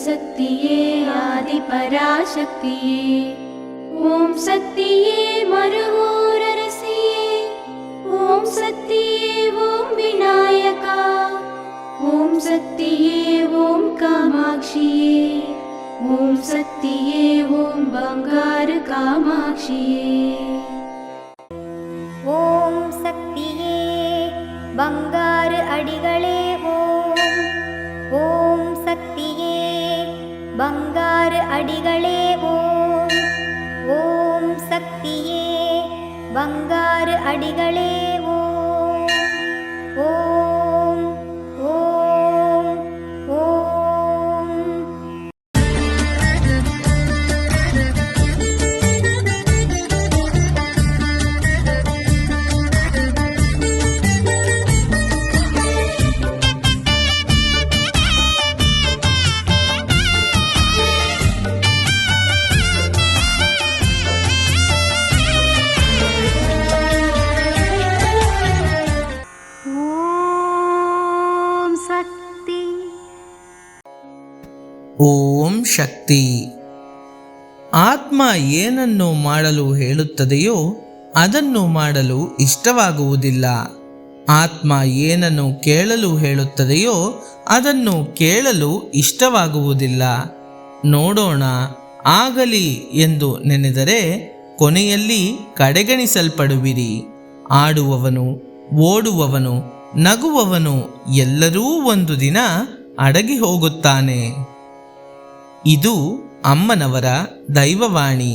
சக்தியே ஆதிபராசக்தியே, ஓம் சக்தியே மருவூரரசியே, ஓம் சக்தியே ஓம் விநாயகா, ஓம் சக்தியே ஓம் காமாட்சியே, ஓம் சக்தியே ஓம் பங்காரு காமாட்சியே. ஓம் சக்தியே பங்காரு அடிகளே ஓம், ஓம் சக்தியே பங்காரு அடிகளே ஓம், ஓம் சக்தியே பங்காரு அடிகளே ஓம், ஓம் ஓம் ஓம். ಓಂ ಶಕ್ತಿ. ಆತ್ಮ ಏನನ್ನು ಮಾಡಲು ಹೇಳುತ್ತದೆಯೋ ಅದನ್ನು ಮಾಡಲು ಇಷ್ಟವಾಗುವುದಿಲ್ಲ. ಆತ್ಮ ಏನನ್ನು ಕೇಳಲು ಹೇಳುತ್ತದೆಯೋ ಅದನ್ನು ಕೇಳಲು ಇಷ್ಟವಾಗುವುದಿಲ್ಲ. ನೋಡೋಣ, ಆಗಲಿ ಎಂದು ನೆನೆದರೆ ಕೊನೆಯಲ್ಲಿ ಕಡೆಗಣಿಸಲ್ಪಡುವಿರಿ. ಆಡುವವನು, ಓಡುವವನು, ನಗುವವನು ಎಲ್ಲರೂ ಒಂದು ದಿನ ಅಡಗಿ ಹೋಗುತ್ತಾನೆ. ಇದು ಅಮ್ಮನವರ ದೈವವಾಣಿ.